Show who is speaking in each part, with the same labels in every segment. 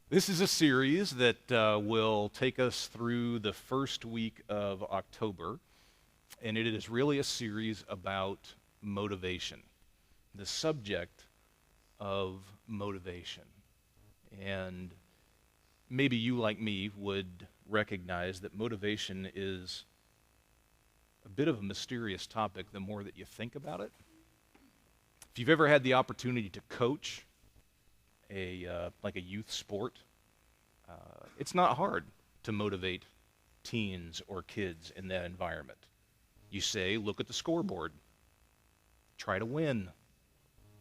Speaker 1: This is a series that will take us through the first week of October, and it is really a series about motivation, the subject of motivation. And maybe you, like me, would recognize that motivation is a bit of a mysterious topic the more that you think about it. If you've ever had the opportunity to coach like a youth sport, it's not hard to motivate teens or kids in that environment. You say, look at the scoreboard, try to win.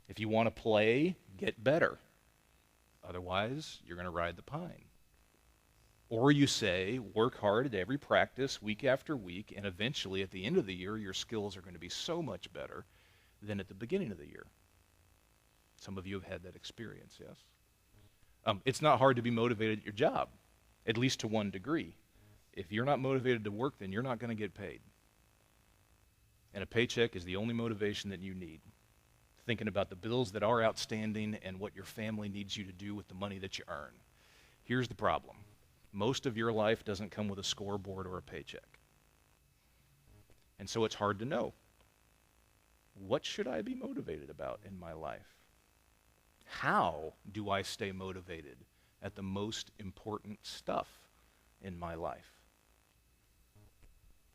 Speaker 1: If you want to play, get better. Otherwise, you're going to ride the pine. Or you say, work hard at every practice, week after week, and eventually at the end of the year, your skills are going to be so much better than at the beginning of the year. Some of you have had that experience, yes? It's not hard to be motivated at your job, at least to one degree. If you're not motivated to work, then you're not going to get paid. And a paycheck is the only motivation that you need. Thinking about the bills that are outstanding and what your family needs you to do with the money that you earn. Here's the problem. Most of your life doesn't come with a scoreboard or a paycheck. And so it's hard to know. What should I be motivated about in my life? How do I stay motivated at the most important stuff in my life?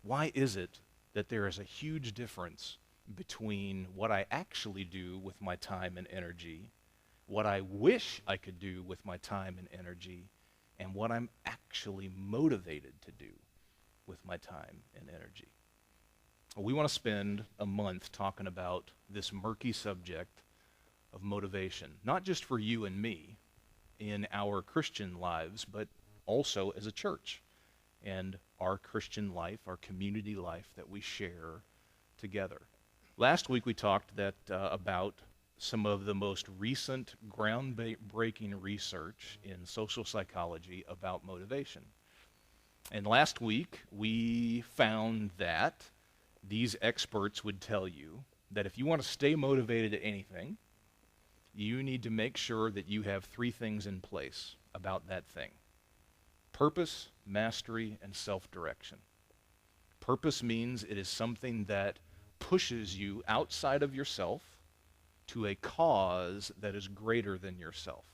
Speaker 1: Why is it that there is a huge difference between what I actually do with my time and energy, what I wish I could do with my time and energy, and what I'm actually motivated to do with my time and energy? Well, we want to spend a month talking about this murky subject of motivation, not just for you and me in our Christian lives, but also as a church and our Christian life, our community life that we share together. Last week we talked about some of the most recent groundbreaking research in social psychology about motivation. And last week we found that these experts would tell you that if you want to stay motivated at anything, you need to make sure that you have three things in place about that thing: purpose, mastery, and self-direction. Purpose means it is something that pushes you outside of yourself to a cause that is greater than yourself.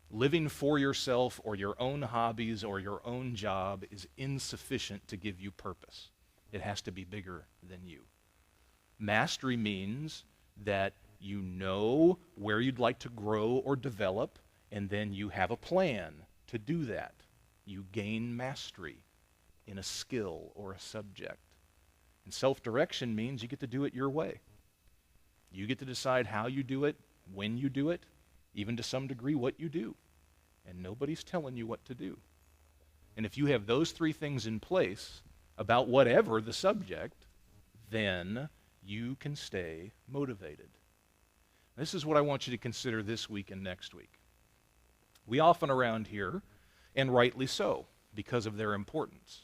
Speaker 1: Living for yourself or your own hobbies or your own job is insufficient to give you purpose. It has to be bigger than you. Mastery means that you know where you'd like to grow or develop, and then you have a plan to do that. You gain mastery in a skill or a subject. And self-direction means you get to do it your way. You get to decide how you do it, when you do it, even to some degree what you do. And nobody's telling you what to do. And if you have those three things in place about whatever the subject, then you can stay motivated. This is what I want you to consider this week and next week. We often around here, and rightly so, because of their importance,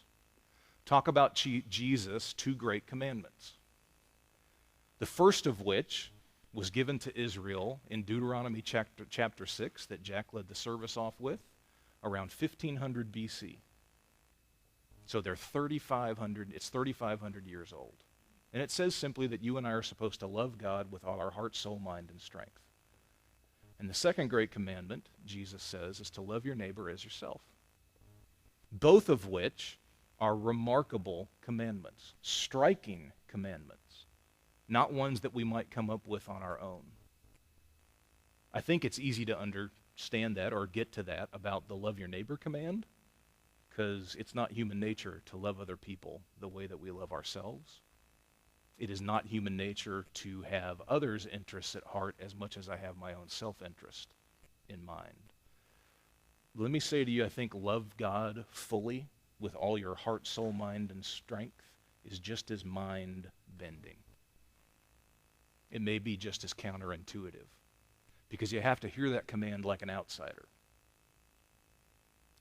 Speaker 1: talk about Jesus' two great commandments. The first of which was given to Israel in Deuteronomy chapter 6 that Jack led the service off with around 1500 BC. So they're 3,500, it's 3,500 years old. And it says simply that you and I are supposed to love God with all our heart, soul, mind, and strength. And the second great commandment, Jesus says, is to love your neighbor as yourself. Both of which are remarkable commandments, striking commandments, not ones that we might come up with on our own. I think it's easy to understand that or get to that about the love your neighbor command, because it's not human nature to love other people the way that we love ourselves. It is not human nature to have others' interests at heart as much as I have my own self-interest in mind. Let me say to you, I think love God fully with all your heart, soul, mind, and strength is just as mind-bending. It may be just as counterintuitive, because you have to hear that command like an outsider.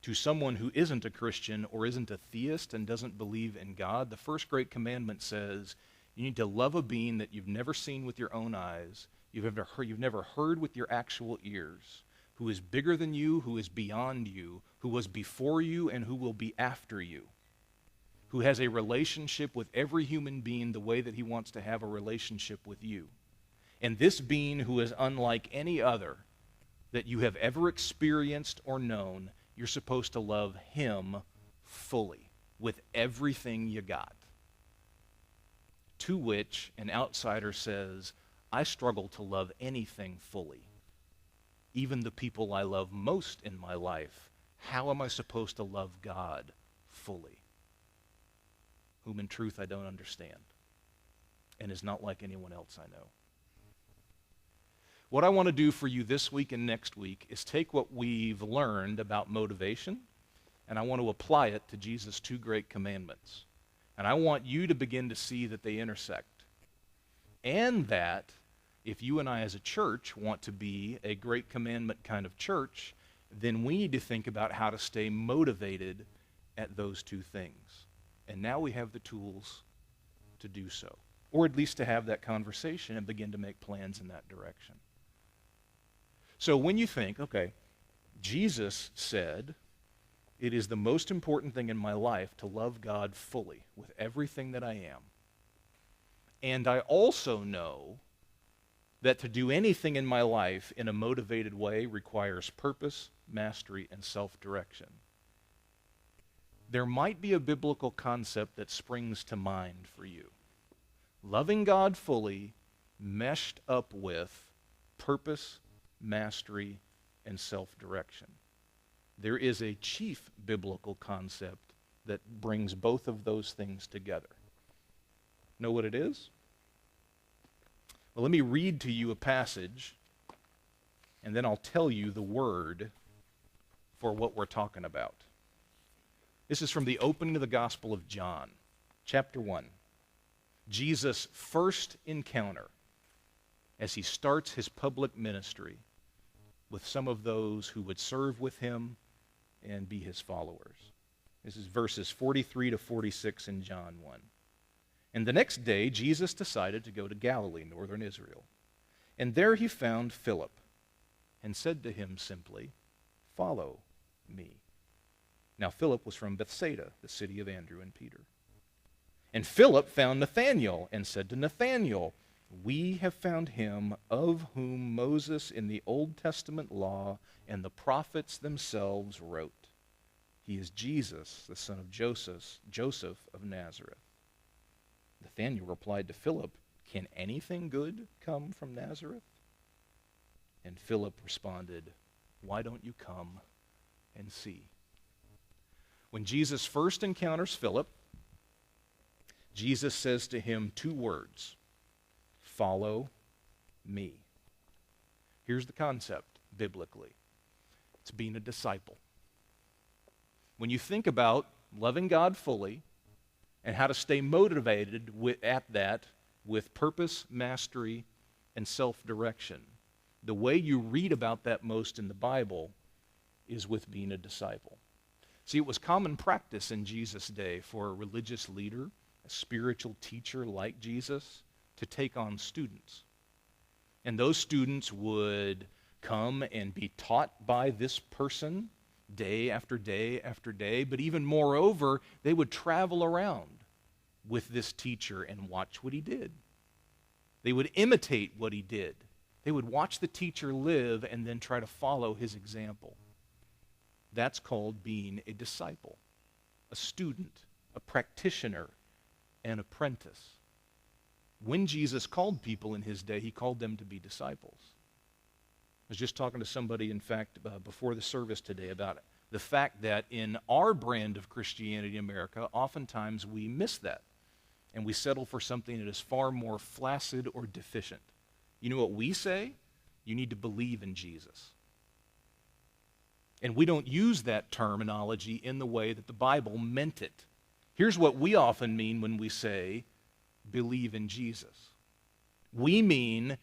Speaker 1: To someone who isn't a Christian or isn't a theist and doesn't believe in God, the first great commandment says, you need to love a being that you've never seen with your own eyes, you've never heard with your actual ears, who is bigger than you, who is beyond you, who was before you and who will be after you, who has a relationship with every human being the way that he wants to have a relationship with you. And this being who is unlike any other that you have ever experienced or known, you're supposed to love him fully, with everything you got. To which an outsider says, I struggle to love anything fully. Even the people I love most in my life, how am I supposed to love God fully? Whom in truth I don't understand, and is not like anyone else I know. What I want to do for you this week and next week is take what we've learned about motivation, and I want to apply it to Jesus' two great commandments. And I want you to begin to see that they intersect. And that if you and I as a church want to be a great commandment kind of church, then we need to think about how to stay motivated at those two things. And now we have the tools to do so, or at least to have that conversation and begin to make plans in that direction. So when you think, okay, Jesus said, it is the most important thing in my life to love God fully with everything that I am. And I also know that to do anything in my life in a motivated way requires purpose, mastery, and self-direction. There might be a biblical concept that springs to mind for you. Loving God fully meshed up with purpose, mastery, and self-direction. There is a chief biblical concept that brings both of those things together. Know what it is? Well, let me read to you a passage, and then I'll tell you the word for what we're talking about. This is from the opening of the Gospel of John, chapter 1. Jesus' first encounter as he starts his public ministry with some of those who would serve with him and be his followers. This is verses 43 to 46 in John 1. And the next day, Jesus decided to go to Galilee, northern Israel. And there he found Philip and said to him simply, "Follow me." Now Philip was from Bethsaida, the city of Andrew and Peter. And Philip found Nathanael and said to Nathanael, "We have found him of whom Moses in the Old Testament law and the prophets themselves wrote. He is Jesus, the son of Joseph of Nazareth." Nathanael replied to Philip, "Can anything good come from Nazareth?" And Philip responded, "Why don't you come and see?" When Jesus first encounters Philip, Jesus says to him two words, "Follow me." Here's the concept biblically. It's being a disciple. When you think about loving God fully and how to stay motivated at that with purpose, mastery, and self-direction, the way you read about that most in the Bible is with being a disciple. See, it was common practice in Jesus' day for a religious leader, a spiritual teacher like Jesus, to take on students. And those students would come and be taught by this person day after day after day, but even moreover, they would travel around with this teacher and watch what he did. They would imitate what he did. They would watch the teacher live and then try to follow his example. That's called being a disciple, a student, a practitioner, an apprentice. When Jesus called people in his day, he called them to be disciples. I was just talking to somebody, in fact, before the service today about the fact that in our brand of Christianity in America, oftentimes we miss that, and we settle for something that is far more flaccid or deficient. You know what we say? You need to believe in Jesus. And we don't use that terminology in the way that the Bible meant it. Here's what we often mean when we say, believe in Jesus. We mean,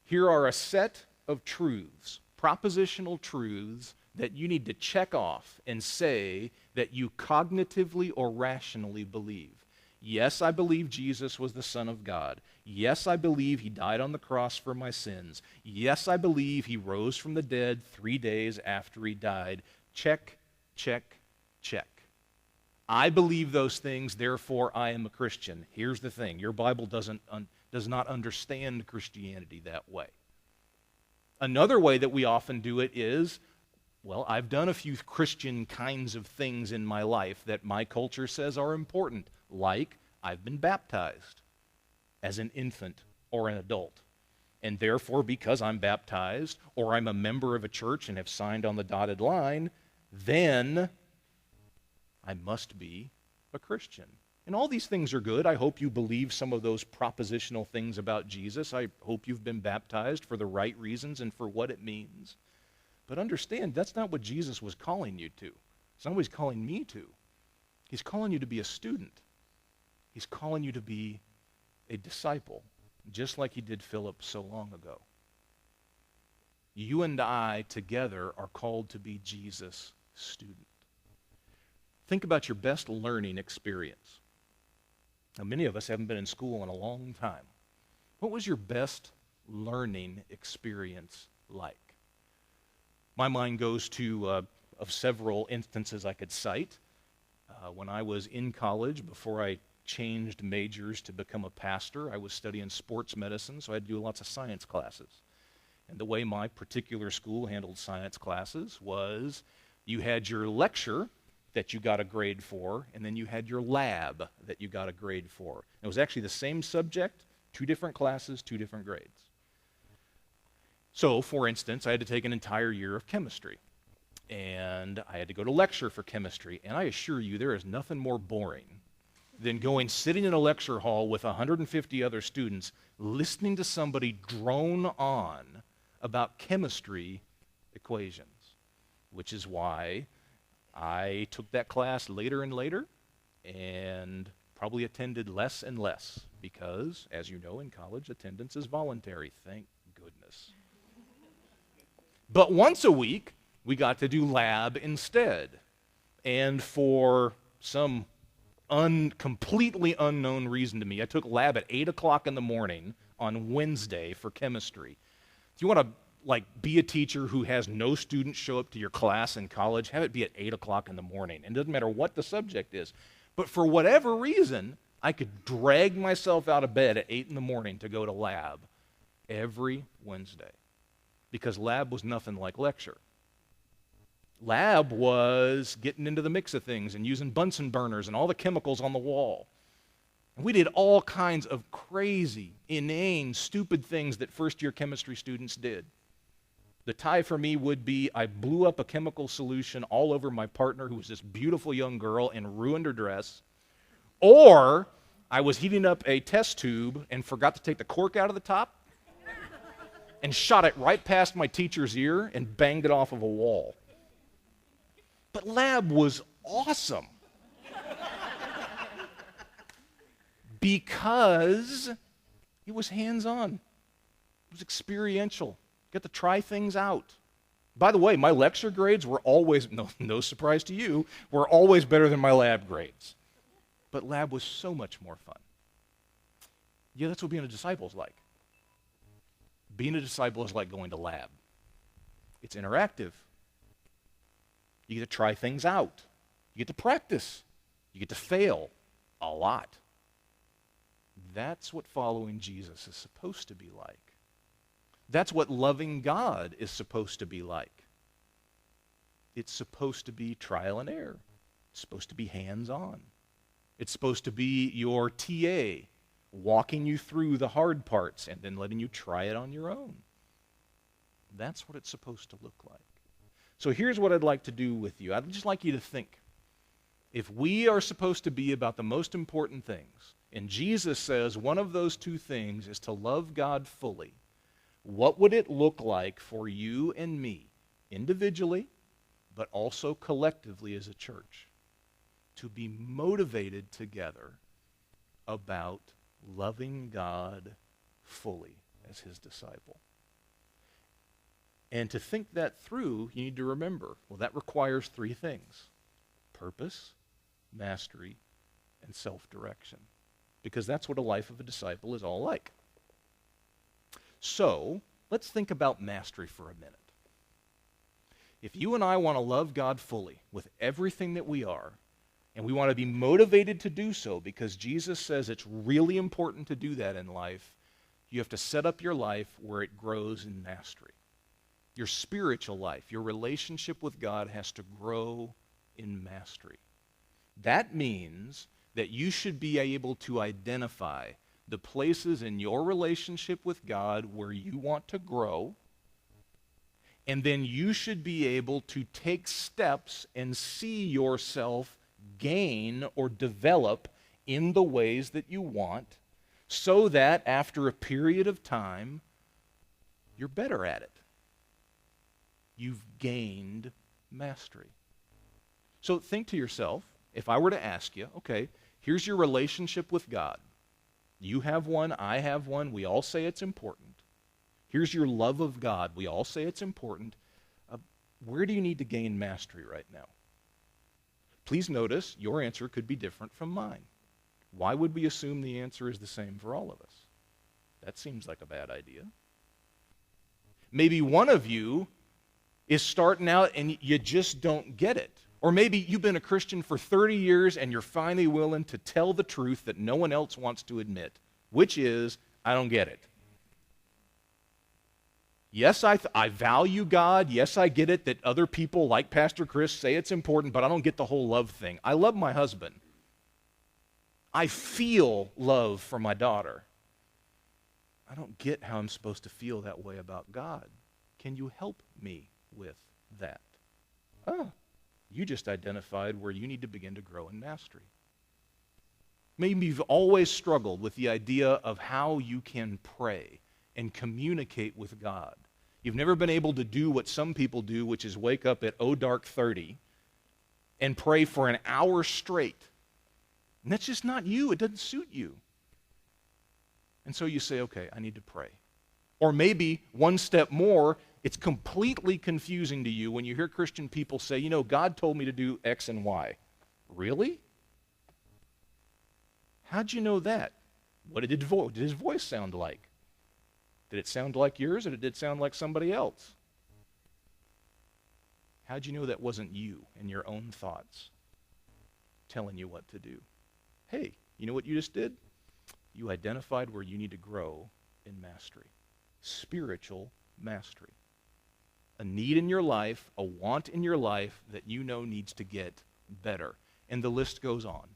Speaker 1: here are a set of truths, propositional truths, that you need to check off and say that you cognitively or rationally believe. Yes, I believe Jesus was the Son of God. Yes, I believe he died on the cross for my sins. Yes, I believe he rose from the dead 3 days after he died. Check, check, check. I believe those things, therefore I am a Christian. Here's the thing. Your Bible does not understand Christianity that way. Another way that we often do it is, well, I've done a few Christian kinds of things in my life that my culture says are important, like I've been baptized as an infant or an adult. And therefore, because I'm baptized or I'm a member of a church and have signed on the dotted line, then I must be a Christian. And all these things are good. I hope you believe some of those propositional things about Jesus. I hope you've been baptized for the right reasons and for what it means. But understand, that's not what Jesus was calling you to. It's not what he's calling me to. He's calling you to be a student. He's calling you to be a disciple, just like he did Philip so long ago. You and I together are called to be Jesus' student. Think about your best learning experience. Now, many of us haven't been in school in a long time. What was your best learning experience like? My mind goes to of several instances I could cite. When I was in college, before I changed majors to become a pastor, I was studying sports medicine, so I had to do lots of science classes. And the way my particular school handled science classes was you had your lecture that you got a grade for, and then you had your lab that you got a grade for. It was actually the same subject, 2 different classes, 2 different grades. So, for instance, I had to take an entire year of chemistry, and I had to go to lecture for chemistry, and I assure you there is nothing more boring than sitting in a lecture hall with 150 other students, listening to somebody drone on about chemistry equations, which is why I took that class later and later and probably attended less and less because, as you know, in college, attendance is voluntary. Thank goodness. But once a week, we got to do lab instead. And for some completely unknown reason to me, I took lab at 8 o'clock in the morning on Wednesday for chemistry. If you want to be a teacher who has no students show up to your class in college, have it be at 8 o'clock in the morning. And it doesn't matter what the subject is. But for whatever reason, I could drag myself out of bed at 8 in the morning to go to lab every Wednesday. Because lab was nothing like lecture. Lab was getting into the mix of things and using Bunsen burners and all the chemicals on the wall. And we did all kinds of crazy, inane, stupid things that first-year chemistry students did. The tie for me would be I blew up a chemical solution all over my partner, who was this beautiful young girl, and ruined her dress. Or I was heating up a test tube and forgot to take the cork out of the top and shot it right past my teacher's ear and banged it off of a wall. But lab was awesome because it was hands-on. It was experiential. You got to try things out. By the way, my lecture grades were always, no surprise to you, were always better than my lab grades. But lab was so much more fun. Yeah, that's what being a disciple is like. Being a disciple is like going to lab. It's interactive. You get to try things out. You get to practice. You get to fail a lot. That's what following Jesus is supposed to be like. That's what loving God is supposed to be like. It's supposed to be trial and error. It's supposed to be hands-on. It's supposed to be your TA, walking you through the hard parts and then letting you try it on your own. That's what it's supposed to look like. So here's what I'd like to do with you. I'd just like you to think. If we are supposed to be about the most important things, and Jesus says one of those 2 things is to love God fully, what would it look like for you and me, individually, but also collectively as a church, to be motivated together about loving God fully as his disciple? And to think that through, you need to remember, well, that requires 3 things: purpose, mastery, and self-direction, because that's what a life of a disciple is all like. So, let's think about mastery for a minute. If you and I want to love God fully with everything that we are, and we want to be motivated to do so because Jesus says it's really important to do that in life, you have to set up your life where it grows in mastery. Your spiritual life, your relationship with God has to grow in mastery. That means that you should be able to identify the places in your relationship with God where you want to grow, and then you should be able to take steps and see yourself gain or develop in the ways that you want, so that after a period of time, you're better at it. You've gained mastery. So think to yourself, if I were to ask you, okay, here's your relationship with God. You have one, I have one, we all say it's important. Here's your love of God. We all say it's important. Where do you need to gain mastery right now? Please notice your answer could be different from mine. Why would we assume the answer is the same for all of us? That seems like a bad idea. Maybe one of you is starting out and you just don't get it. Or maybe you've been a Christian for 30 years and you're finally willing to tell the truth that no one else wants to admit, which is, I don't get it. Yes, I value God. Yes, I get it that other people like Pastor Chris say it's important, but I don't get the whole love thing. I love my husband. I feel love for my daughter. I don't get how I'm supposed to feel that way about God. Can you help me with that? Oh, you just identified where you need to begin to grow in mastery. Maybe you've always struggled with the idea of how you can pray and communicate with God. You've never been able to do what some people do, which is wake up at dark 30 and pray for an hour straight. And that's just not you. It doesn't suit you. And so you say, okay, I need to pray. Or maybe one step more, it's completely confusing to you when you hear Christian people say, you know, God told me to do X and Y. Really? How'd you know that? What did his voice sound like? Did it sound like yours, or did it sound like somebody else? How'd you know that wasn't you and your own thoughts telling you what to do? Hey, you know what you just did? You identified where you need to grow in mastery. Spiritual mastery. A need in your life, a want in your life that you know needs to get better. And the list goes on.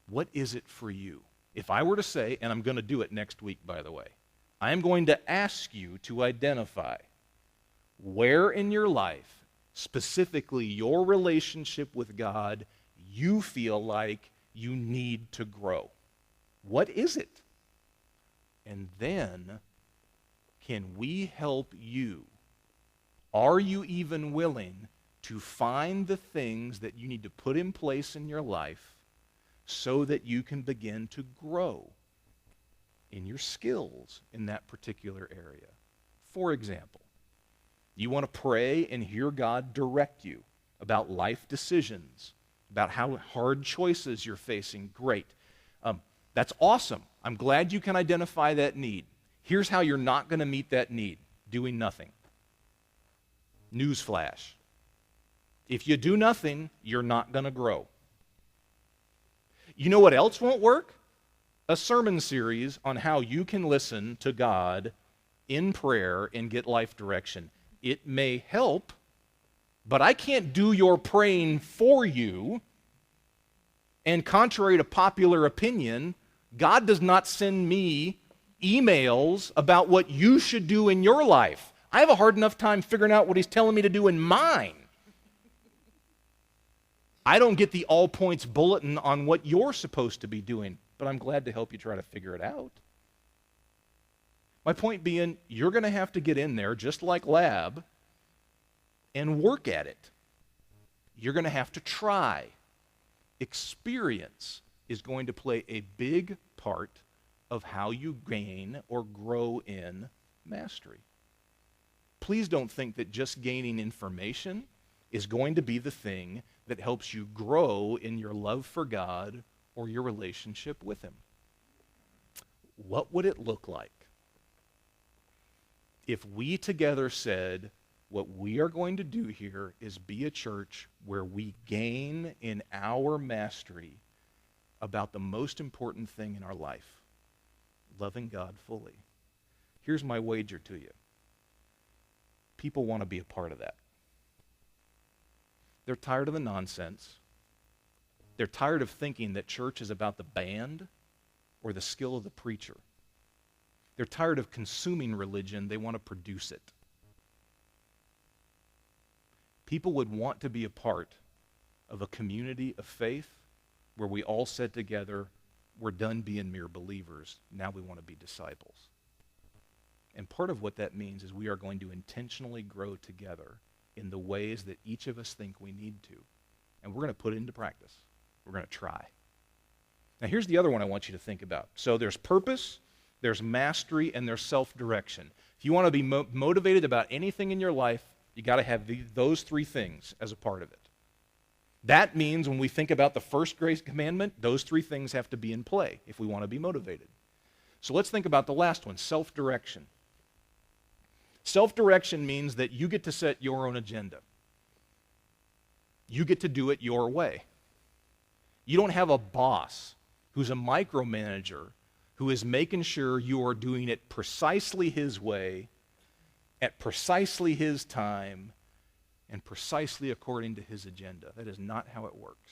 Speaker 1: What is it for you? If I were to say, and I'm going to do it next week, by the way, I am going to ask you to identify where in your life, specifically your relationship with God, you feel like you need to grow. What is it? And then, can we help you? Are you even willing to find the things that you need to put in place in your life so that you can begin to grow in your skills in that particular area? For example, you want to pray and hear God direct you about life decisions, about how hard choices you're facing. Great. That's awesome. I'm glad you can identify that need. Here's how you're not going to meet that need: doing nothing. Newsflash. If you do nothing, you're not going to grow. You know what else won't work? A sermon series on how you can listen to God in prayer and get life direction. It may help, but I can't do your praying for you. And contrary to popular opinion, God does not send me emails about what you should do in your life. I have a hard enough time figuring out what He's telling me to do in mine. I don't get the all points bulletin on what you're supposed to be doing, but I'm glad to help you try to figure it out. My point being, you're going to have to get in there, just like lab, and work at it. You're going to have to try. Experience is going to play a big part of how you gain or grow in mastery. Please don't think that just gaining information is going to be the thing that helps you grow in your love for God or your relationship with him. What would it look like if we together said, what we are going to do here is be a church where we gain in our mastery about the most important thing in our life, loving God fully? Here's my wager to you. People want to be a part of that. They're tired of the nonsense. They're tired of thinking that church is about the band or the skill of the preacher. They're tired of consuming religion. They want to produce it. People would want to be a part of a community of faith where we all said together, we're done being mere believers. Now we want to be disciples. And part of what that means is we are going to intentionally grow together in the ways that each of us think we need to. And we're going to put it into practice. We're going to try. Now here's the other one I want you to think about. So there's purpose, there's mastery, and there's self-direction. If you want to be motivated about anything in your life, you got to have those three things as a part of it. That means when we think about the first great commandment, those three things have to be in play if we want to be motivated. So let's think about the last one, self-direction. Self-direction means that you get to set your own agenda. You get to do it your way. You don't have a boss who's a micromanager who is making sure you are doing it precisely his way, at precisely his time, and precisely according to his agenda. That is not how it works.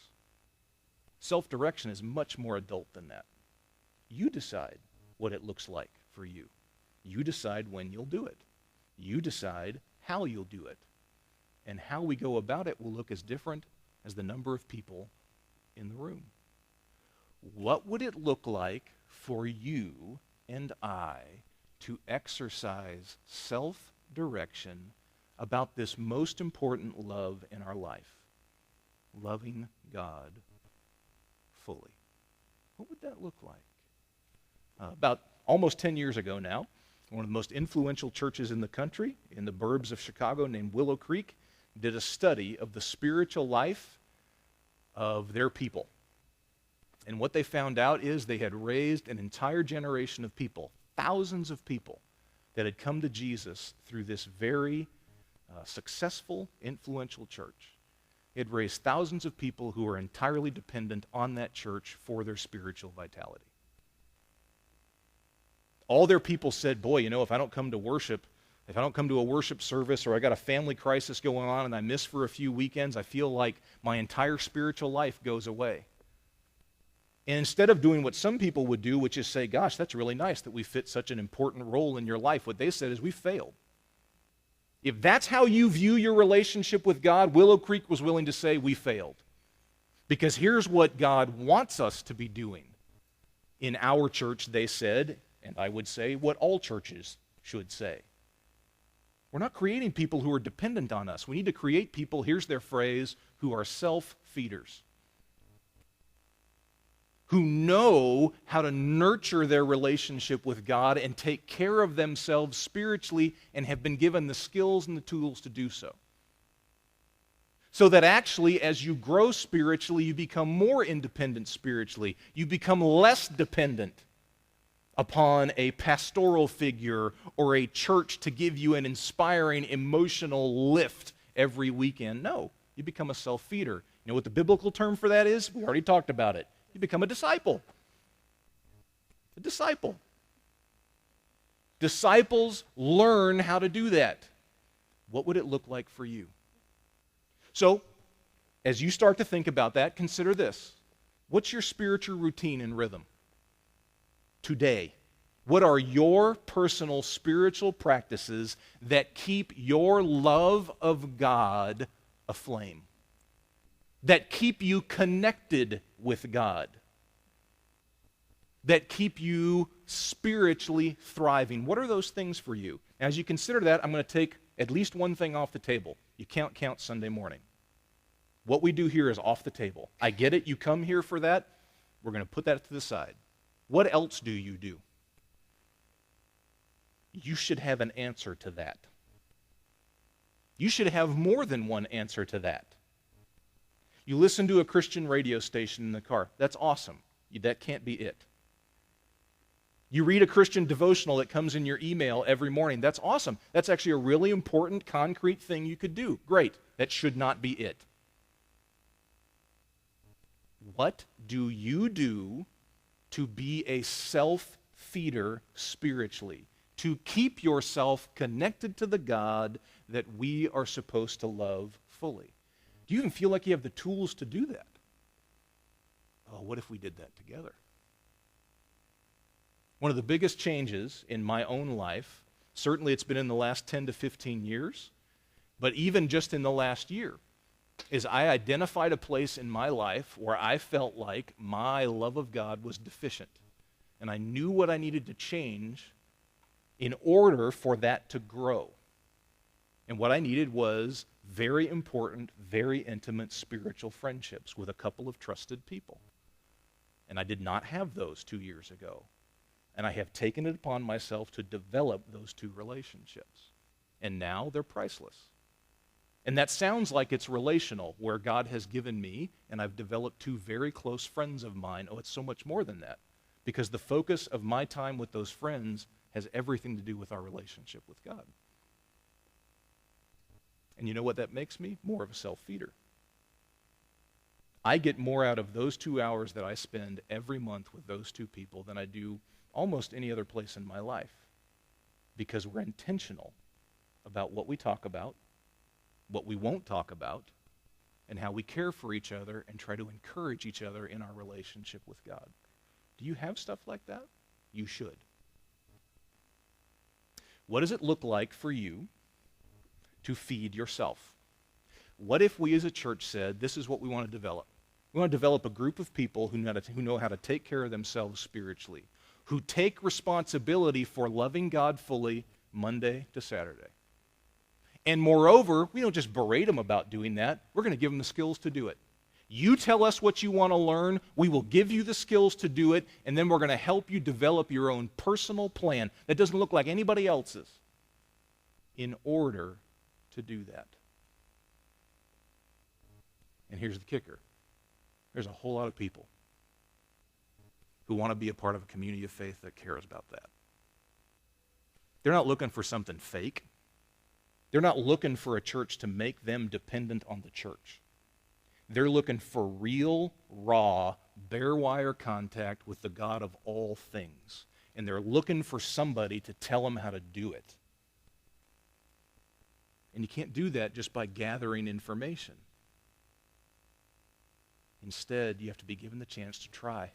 Speaker 1: Self-direction is much more adult than that. You decide what it looks like for you. You decide when you'll do it. You decide how you'll do it. And how we go about it will look as different as the number of people in the room. What would it look like for you and I to exercise self-direction about this most important love in our life? Loving God fully. What would that look like? About almost 10 years ago now, one of the most influential churches in the country, in the burbs of Chicago, named Willow Creek, did a study of the spiritual life of their people. And what they found out is they had raised an entire generation of people, thousands of people, that had come to Jesus through this very successful, influential church. It raised thousands of people who were entirely dependent on that church for their spiritual vitality. All their people said, boy, you know, if I don't come to worship, if I don't come to a worship service, or I got a family crisis going on and I miss for a few weekends, I feel like my entire spiritual life goes away. And instead of doing what some people would do, which is say, gosh, that's really nice that we fit such an important role in your life, what they said is, we failed. If that's how you view your relationship with God, Willow Creek was willing to say, we failed. Because here's what God wants us to be doing. In our church, they said, and I would say what all churches should say. We're not creating people who are dependent on us. We need to create people, here's their phrase, who are self-feeders. Who know how to nurture their relationship with God and take care of themselves spiritually and have been given the skills and the tools to do so. So that actually, as you grow spiritually, you become more independent spiritually. You become less dependent upon a pastoral figure or a church to give you an inspiring emotional lift every weekend. No, you become a self-feeder. You know what the biblical term for that is? We already talked about it. You become a disciple. A disciple. Disciples learn how to do that. What would it look like for you? So, as you start to think about that, consider this. What's your spiritual routine and rhythm today? What are your personal spiritual practices that keep your love of God aflame? That keep you connected with God? That keep you spiritually thriving? What are those things for you? As you consider that, I'm going to take at least one thing off the table. You can't count Sunday morning. What we do here is off the table. I get it. You come here for that. We're going to put that to the side. What else do you do? You should have an answer to that. You should have more than one answer to that. You listen to a Christian radio station in the car. That's awesome. That can't be it. You read a Christian devotional that comes in your email every morning. That's awesome. That's actually a really important, concrete thing you could do. Great. That should not be it. What do you do to be a self-feeder spiritually? To keep yourself connected to the God that we are supposed to love fully? Do you even feel like you have the tools to do that? Oh, what if we did that together? One of the biggest changes in my own life, certainly it's been in the last 10 to 15 years, but even just in the last year, is I identified a place in my life where I felt like my love of God was deficient. And I knew what I needed to change in order for that to grow. And what I needed was very important, very intimate spiritual friendships with a couple of trusted people. And I did not have those 2 years ago. And I have taken it upon myself to develop those two relationships. And now they're priceless. And that sounds like it's relational, where God has given me, and I've developed two very close friends of mine. Oh, it's so much more than that. Because the focus of my time with those friends has everything to do with our relationship with God. And you know what that makes me? More of a self-feeder. I get more out of those 2 hours that I spend every month with those two people than I do almost any other place in my life, because we're intentional about what we talk about, what we won't talk about, and how we care for each other and try to encourage each other in our relationship with God. Do you have stuff like that? You should. What does it look like for you to feed yourself? What if we as a church said, this is what we want to develop? We want to develop a group of people who know how to take care of themselves spiritually, who take responsibility for loving God fully Monday to Saturday. And moreover, we don't just berate them about doing that. We're going to give them the skills to do it. You tell us what you want to learn, we will give you the skills to do it, and then we're going to help you develop your own personal plan that doesn't look like anybody else's in order to do that. And here's the kicker. There's a whole lot of people who want to be a part of a community of faith that cares about that. They're not looking for something fake. They're not looking for a church to make them dependent on the church. They're looking for real, raw, bare wire contact with the God of all things. And they're looking for somebody to tell them how to do it. And you can't do that just by gathering information. Instead, you have to be given the chance to try.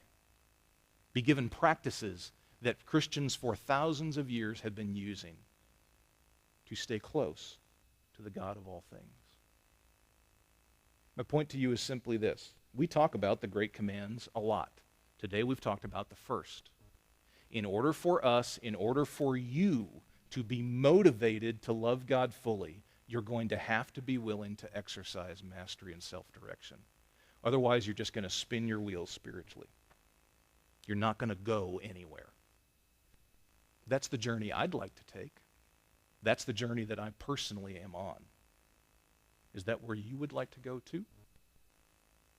Speaker 1: Be given practices that Christians for thousands of years have been using to stay close to the God of all things. My point to you is simply this. We talk about the great commands a lot. Today we've talked about the first. In order for you to be motivated to love God fully, you're going to have to be willing to exercise mastery and self-direction. Otherwise, you're just going to spin your wheels spiritually. You're not going to go anywhere. That's the journey I'd like to take. That's the journey that I personally am on. Is that where you would like to go too?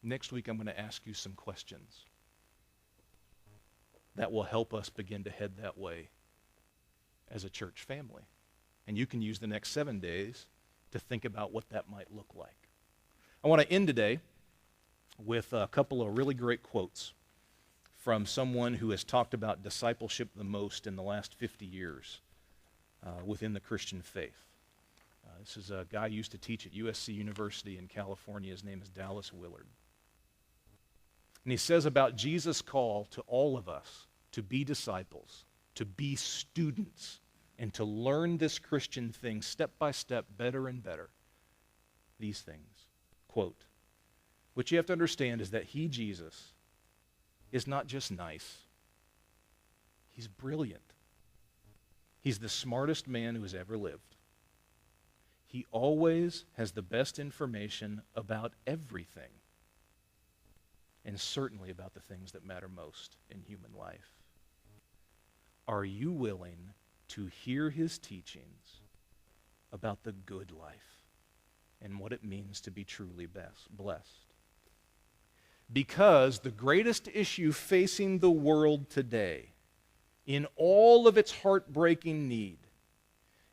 Speaker 1: Next week, I'm going to ask you some questions that will help us begin to head that way as a church family. And you can use the next 7 days to think about what that might look like. I want to end today with a couple of really great quotes from someone who has talked about discipleship the most in the last 50 years within the Christian faith. This is a guy who used to teach at USC University in California. His name is Dallas Willard. And he says about Jesus' call to all of us to be disciples, to be students, and to learn this Christian thing step by step, better and better. These things. Quote, what you have to understand is that he, Jesus, is not just nice. He's brilliant. He's the smartest man who has ever lived. He always has the best information about everything, and certainly about the things that matter most in human life. Are you willing to hear his teachings about the good life and what it means to be truly blessed? Because the greatest issue facing the world today, in all of its heartbreaking need,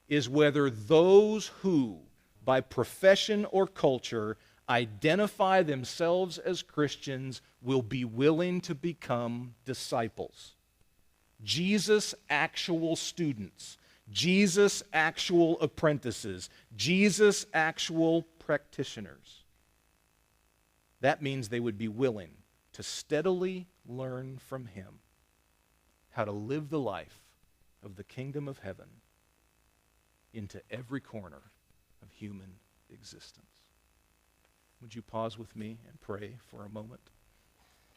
Speaker 1: is whether those who, by profession or culture, identify themselves as Christians will be willing to become disciples. Jesus' actual students, Jesus' actual apprentices, Jesus' actual practitioners. That means they would be willing to steadily learn from him how to live the life of the kingdom of heaven into every corner of human existence. Would you pause with me and pray for a moment?